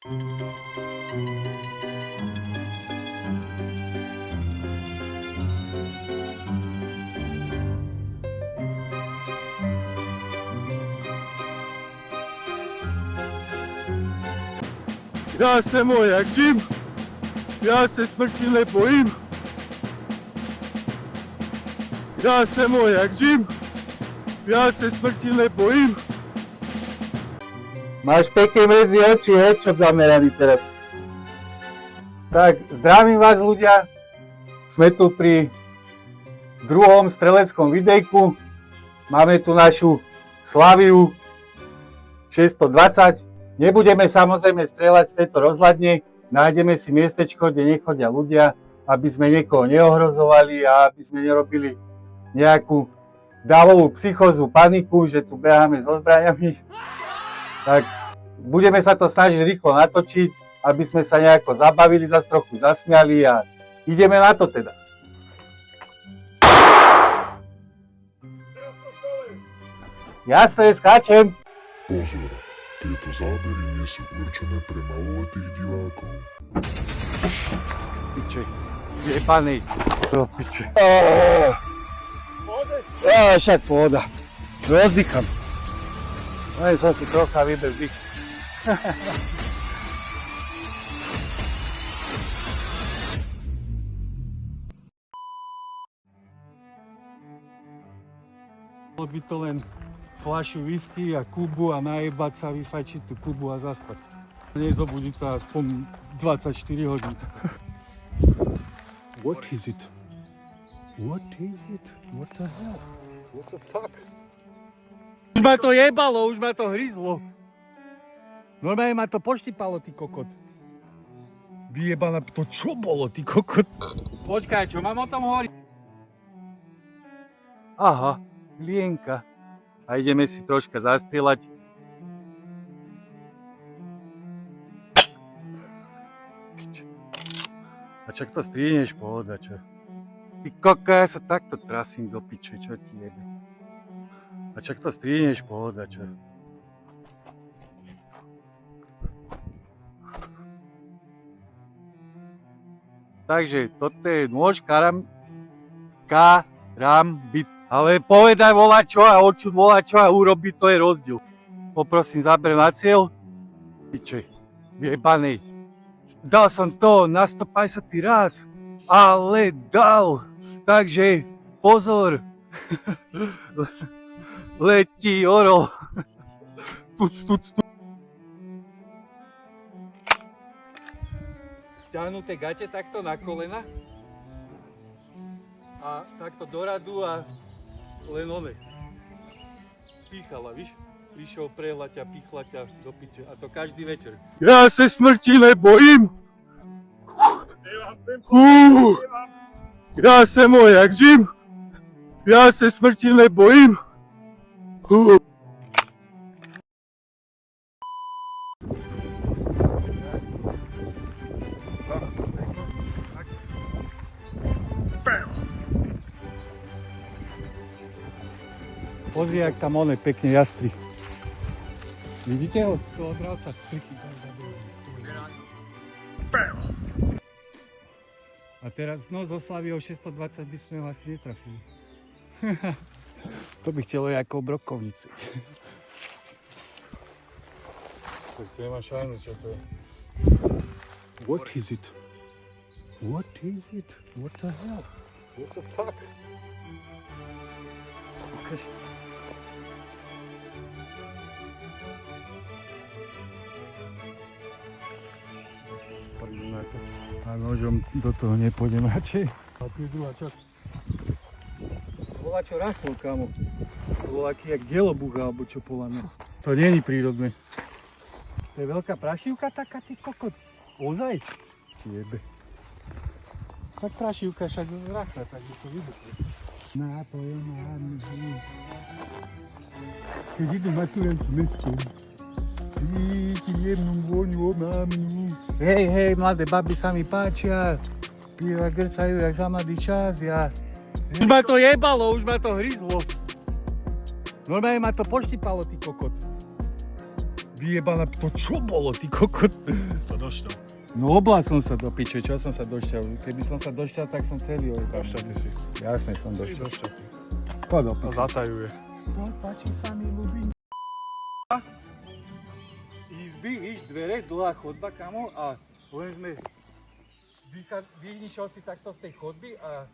Ja se moj jak Jim, ja se smrti ne bojím. Ja se moj jak Jim, ja se smrti ne bojím. Máš pekne medzi oči, headshot zameraný teraz. Tak, zdravím vás ľudia. Sme tu pri druhom streleckom videjku. Máme tu našu Slaviu 620. Nebudeme samozrejme strieľať z tejto rozhľadne. Nájdeme si miestečko, kde nechodia ľudia, aby sme niekoho neohrozovali a aby sme nerobili nejakú davovú psychózu, paniku, že tu beháme so zbraňami. Tak budeme sa to snažiť rýchlo natočiť, aby sme sa nejako zabavili, zase trochu zasmiali a ideme na to teda. Jasné, skáčem. Pozor, tieto zábery nie sú určené pre maloletých divákov. Piče, jebanej. Do piče. Však pôda. Rozdýcham. Len som si trocha vyber dých. Bolo by to len fľašu whisky a kubu a najebať sa, vyfajčiť tú kubu a zaspať. Nezobudiť sa aspoň 24 hodín. What is it? What is it? What the hell? What the fuck? Už ma to jebalo, už ma to hryzlo. Normálne ma to poštípalo, ty kokot. Vyjebaná, to čo bolo, ty kokot? Počkaj, čo mám o tom hovoriť? Aha, Lienka. A ideme si troška zastrieľať. A čak to strihneš, pohoda, čo? Ty koko, ja sa takto trasím do piče, čo ti jebe. A čak to strihneš, pohoda, čo? Takže toto je nôž karambit. Ale povedaj volačo a odčuť volačo a urobiť, to je rozdiel. Poprosím, zaber na cieľ. Piče, jebanej. Dal som to na 150 raz, ale dal. Takže pozor. Letí orol. Tuc. Stiahnuté gate takto na kolena. A takto do radu a len one. Píchala, víš? Prišiel, prehla ťa, pichla ťa do piče. A to každý večer. Ja se smrti nebojím. Ja se moj jak Jim. Ja se smrti nebojím. Pozri, jak tam on je pekne jastri. Vidíte ho? Toho dravca. A teraz no zo Slaviou 620 by sme ho asi netrafili. To by chcelo ako brokovnici. Tak to nemá šajnu, čo to je. What is it? What is it? What the hell? What the fuck? Ukáž. A nožom do toho nepôjdem radšej. A tu je druhá časť. Bola čo rachlo, kamo. To bol aký jak dielobucha, alebo čo podľa mňa. To nie je prírodné. To je veľká prašivka taká, ty kokot. Ozaj? Jebe. Tak prašivka však rachla, takže to vybuchne. Nápoje máme. Keď idú maturanti mestom. Cítim jemnú vôňu omámnu. Hej, mladé baby sa mi páčia. Piva grcajú jak za mladý čas, ja. Už ma to jebalo, už ma to hryzlo. Normálne ma to poštípalo, ty kokot. Vyjebaná, to čo bolo, ty kokot? To došťal. No obla som sa do piče, čo som sa došťal? Keby som sa došťal, tak som celý ojebal. Došťatý si. Jasne som Si došťal. došťatý. Poď do A piče. zatajuje. Páči sa mi ľudí. Izby, víš, dvere, dlhá chodba, kamo, a len sme vyničal si takto z tej chodby a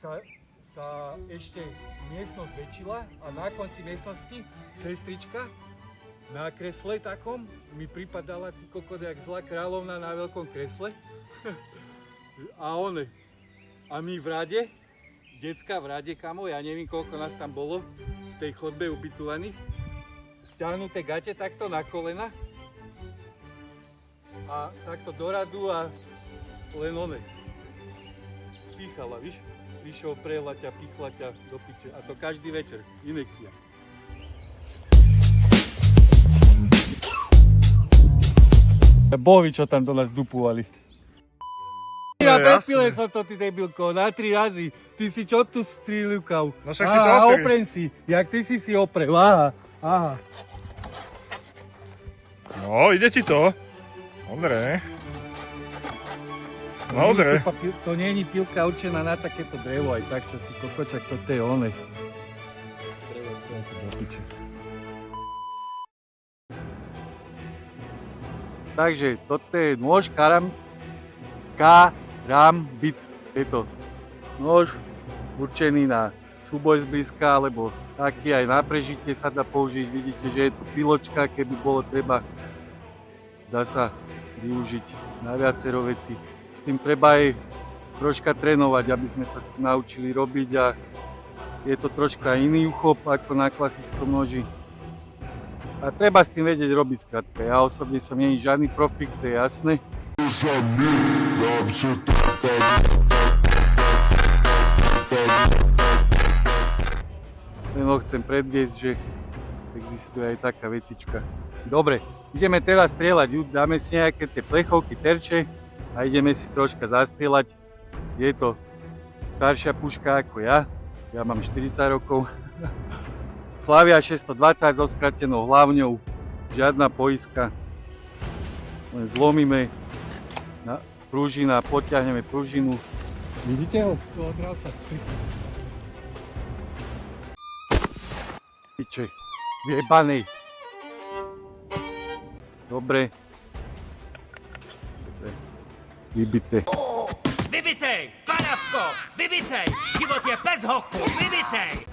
sa ešte miestnosť väčšila a na konci miestnosti sestrička na kresle takom mi pripadala ty kokot jak zlá kráľovna na veľkom kresle. A my v rade, decka v rade, kamo, ja neviem koľko nás tam bolo v tej chodbe ubytovaných, stiahnuté gate takto na kolena a takto do radu a len píchala, víš? Vyšiel, prehla ťa, pichla ťa do piče. A to každý večer. Inekcia. Bohvi, čo tam do nás dupovali. Ja prepile som to, ty debilko, na 3 razy. Ty si čo tu strýľukav? No však si to opri. Oprem si. Jak ty si oprel. Aha. No, ide ti to. Dobre. No, dobre. To nie je pilka určená na takéto drevo, aj tak, čo si kokočak, toto je one. Takže toto je nôž karambit. Je to nôž určený na súboj zblízka, alebo taký aj na prežitie sa dá použiť. Vidíte, že je tu piločka, keby bolo treba. Dá sa využiť na viacero vecí. S tým treba aj troška trénovať, aby sme sa s tým naučili robiť a je to troška iný uchop ako na klasickom noži. A treba s tým vedieť robiť skrátka. Ja osobne som nie žiadny profík, to je jasné. Len chcem predviesť, že existuje aj taká vecička. Dobre, ideme teraz strieľať, dáme si nejaké tie plechovky, terče a ideme si troška zastrieľať. Je to staršia puška ako ja mám 40 rokov. Slavia 620 so skratenou hlavňou, žiadna poiska. Len zlomíme pružina, potiahneme pružinu. Vidíte ho? To odráca. Piče, vyjebanej. Dobre. Vybité. Vybitej! Panavko! Vybitej! Život je bez hochu! Vybitej!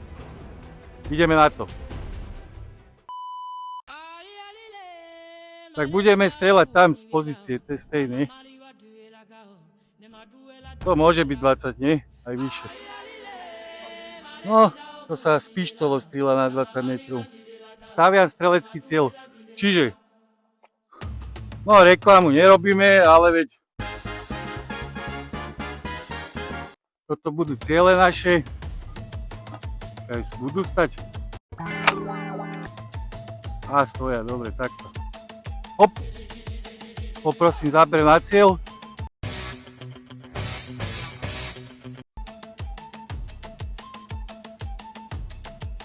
Ideme na to. Tak budeme strieľať tam z pozície tej stejnej. To môže byť 20, nie? Aj vyššie. No, to sa z pištolo strieľa na 20 metrov. Staviam strelecký cieľ. Čiže, no reklamu nerobíme, ale veď toto budú ciele naše. Aj budú stať. A stoja, dobre, takto. Hop. Poprosím, záber na cieľ.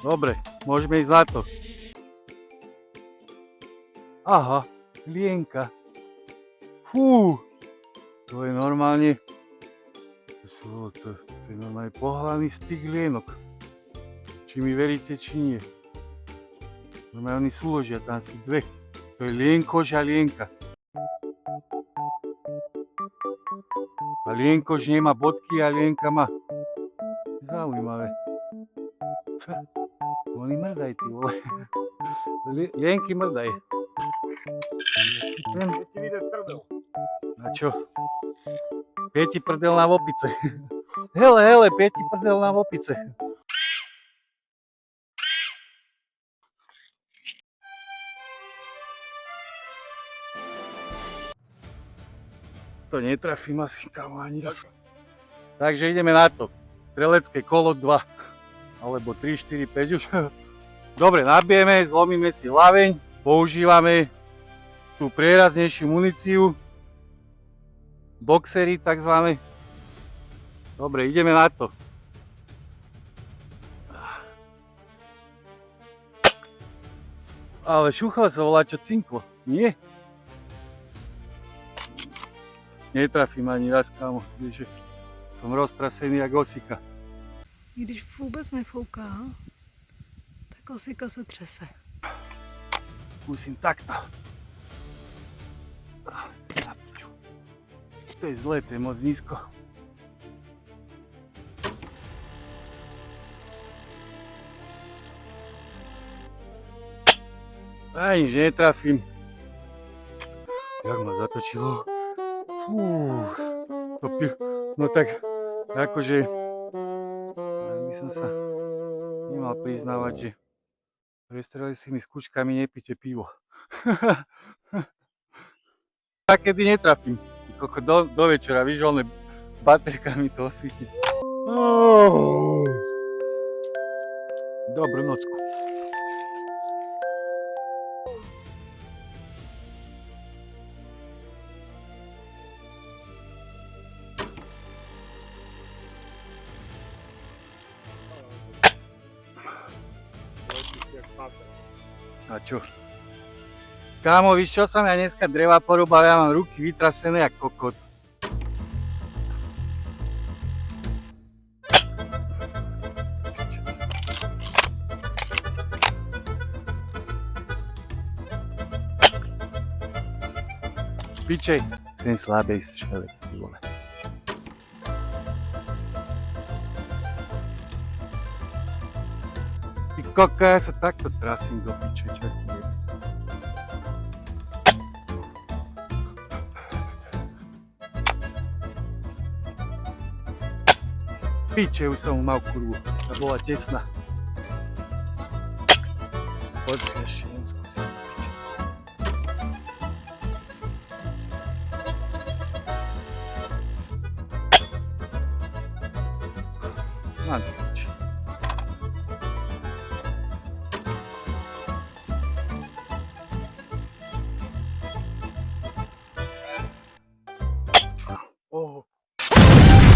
Dobre, môžeme ísť na to. Aha, lienka. Fú, to je normálne, to je normálne pohľadný styk lienok. Či mi veríte, či nie. Normálne oni súložia, tam sú dve. To je lienkož a lienka. A lienkož nemá bodky a lienka má. Zaujímavé. Oni mrdaj, ty vole. Lienky mrdaj. A čo? Pieti prdel na opice. Hele, pieti prdel na opice. To netrafím asi kam ani raz. Takže ideme na to. Strelecké kolo 2. Alebo 3, 4, 5 už. Dobre, nabijeme, zlomíme si hlaveň. Používame tú prieraznejšiu muníciu. Boxery takzvané. Dobre, ideme na to. Ale šúchal sa volá čo cinklo. Nie? Netrafím ani raz, kámo. Vieš, že som roztrasený jak osika. Když vůbec nefouká, tak osika se třese. Musím takto. To je zlé, to je moc nízko. Ani, že netrafím. Jak ma zatočilo. Fú, no tak, akože by som sa nemal priznávať, že prestrelili s kúčkami nepíte pivo. Tak kedy netrafím. Do večera, víš, voľné baterka mi to osvíti. Dobrú nocku. A čo? Kámo, víš čo som ja dneska dreva porúbal, ja mám ruky vytrasené jak kokot. Piče, ten slabej švelec, ty vole. Ty koko, ja sa takto trasím do piče, čo ti je. Piče, už som mal kurvu, tá bola tesná. Poď si ešte len skúsim, piče. Mám to piče.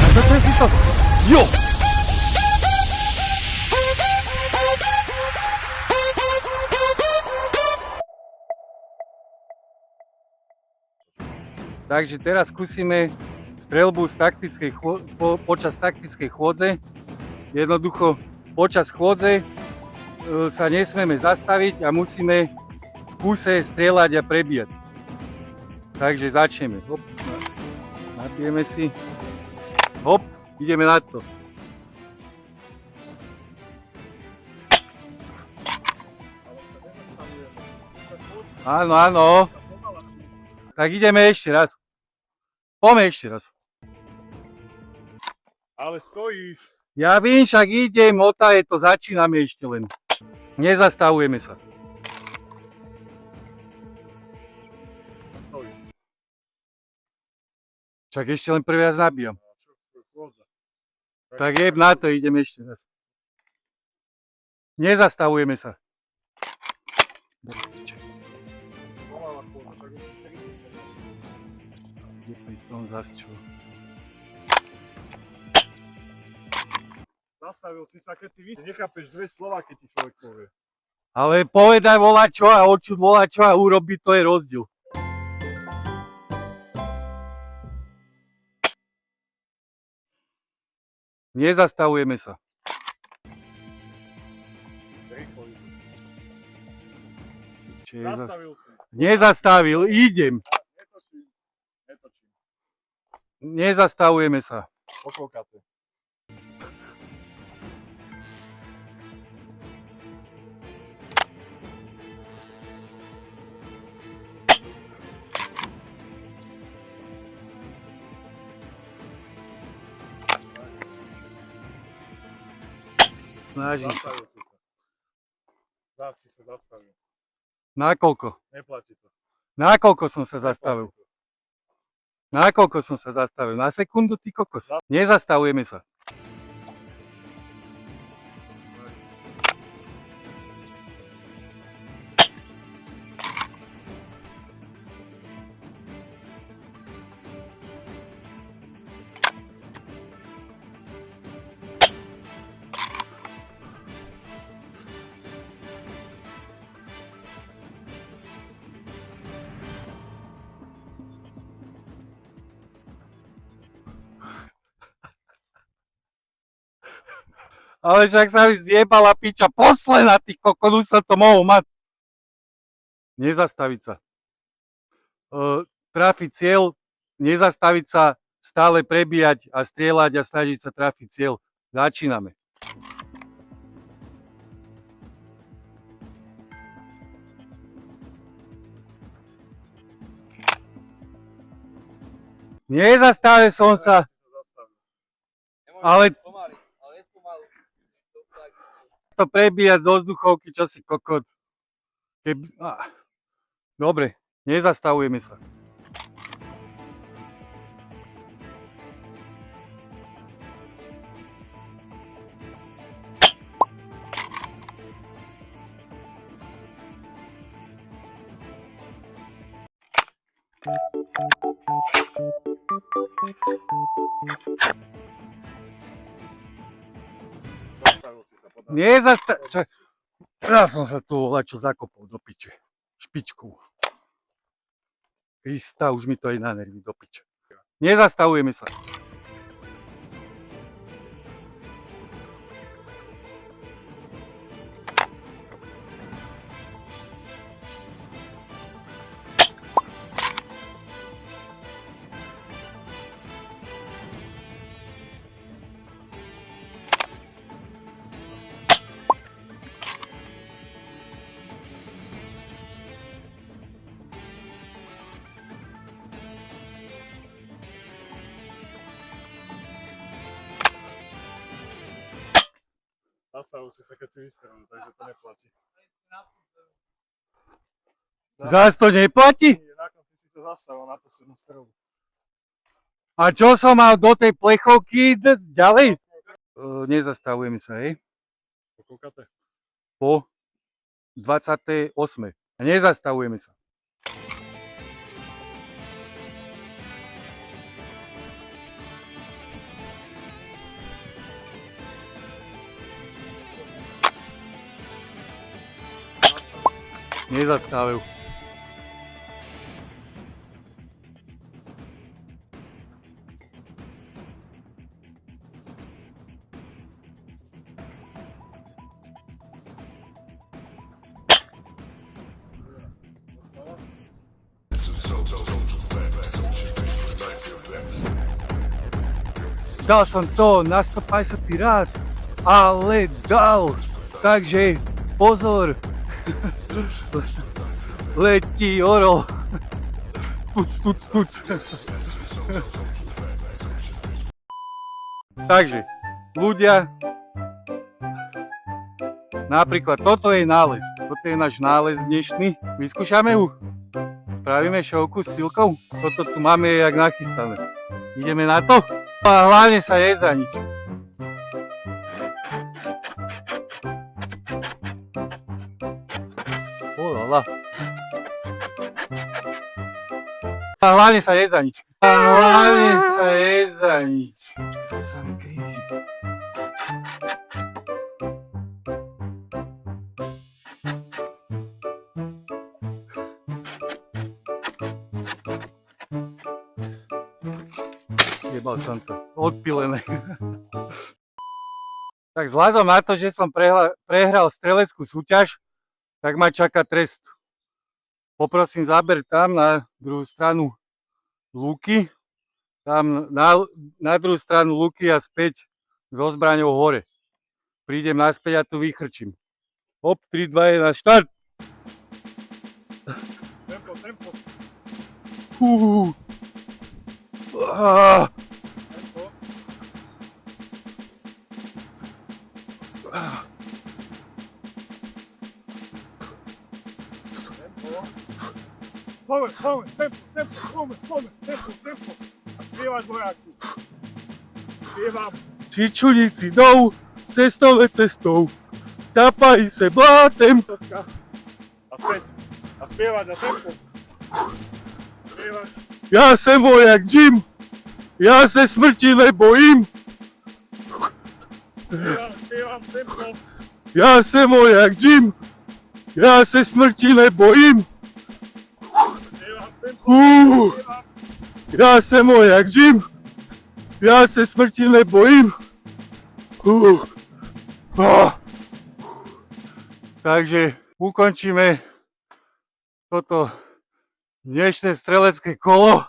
Natočil si to? Jo! Takže teraz skúsime streľbu z počas taktickej chôdze. Jednoducho počas chôdze sa nesmieme zastaviť a musíme v kúse strieľať a prebíjať. Takže začneme. Hop, napijeme si. Hop, ideme na to. Áno, áno. Tak ideme ešte raz. Poďme ešte raz. Ale stojíš. Ja vím, však idem, otaje to, začíname ešte len. Nezastavujeme sa. Stojíš. Však ešte len prvý raz nabíjam. Tak jeb na to, ideme ešte raz. Nezastavujeme sa. Kde pri tom zas čo? Zastavil si sa, keď si vidíš, nechápeš dve slova, keď ti človek povie. Ale povedaj volačo a odčuť volačo a urobiť, to je rozdiel. Nezastavujeme sa. Rýchlo ideš. Zastavil si. Nezastavil, idem. Netočím. Nezastavujeme sa. Pokolkate. Snažím sa. Zastavil si sa. Zás si sa zastavil. Nakoľko? Neplatí to. Nakoľko som sa zastavil? Nakoľko som sa zastavil? Na sekundu, ty kokos. Nezastavujeme sa. Ale však sa mi zjebala piča posledná, ty kokon, už som to mohol mať. Nezastaviť sa. Trafiť cieľ, nezastaviť sa, stále prebíjať a strieľať a snažiť sa trafiť cieľ. Začíname. Nezastavil som sa. Ale to prebíjať zo vzduchovky, čo si kokot. Dobre, nezastavujeme sa. Ja som sa tu čo zakopol do piče. Špičku. Krista, už mi to je na nervy do piče. Nezastavujeme sa. Zastavil si sa, keď si vystrelil, takže to neplatí. Zás to neplatí? Na konci si to zastavil na poslednú strelu. A čo som mal do tej plechovky ďalej? Nezastavujeme sa, hej? Koľkáte? Po 28. Nezastavujeme sa. Nezastavil. Dal som to na 150 raz, ale dal. Takže pozor. Letí orol. Tuc. Takže, ľudia, napríklad toto je nález. Toto je náš nález dnešný. Vyskúšame ho. Spravíme šovku s pilkou. Toto tu máme jak nachystané. Ideme na to? A hlavne sa nezraniť. Olala. A hlavne sa nezraniť. To sa mi kríži. Jebal som to. Odpilené. Tak vzhľadom na to, že som prehral streleckú súťaž, tak ma čaká trest. Poprosím záber tam na druhú stranu lúky. Tam na druhú stranu lúky a späť so zbraňou hore. Prídem naspäť a tu vychrčím. Hop, 3, 2, 1, štart! Tempo. Tempo. Pome, tempo. A spievaš vojaku. Spievam. Čičunici jdou, cestou. Tapají se blátem. A späť. A spievať a tempo. Spievať. Já jsem vojak Jim. Já se smrti nebojím. Spievam tempo. Já jsem vojak Jim. Já se smrti nebojím. Spievam tempo. Já jsem vojak Jim. Já se smrti nebojím. Takže ukončíme toto dnešné strelecké kolo.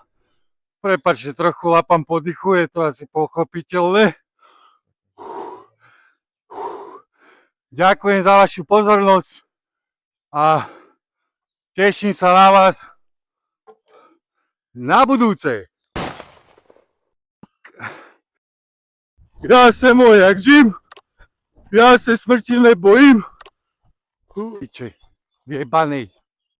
Prepáčte, trochu lapám po dychu, je to asi pochopiteľné. Ďakujem za vašu pozornosť a teším sa na vás na budúce. Já se můj jak Jim, já se smrti nebojím. Piče, vyjebanej.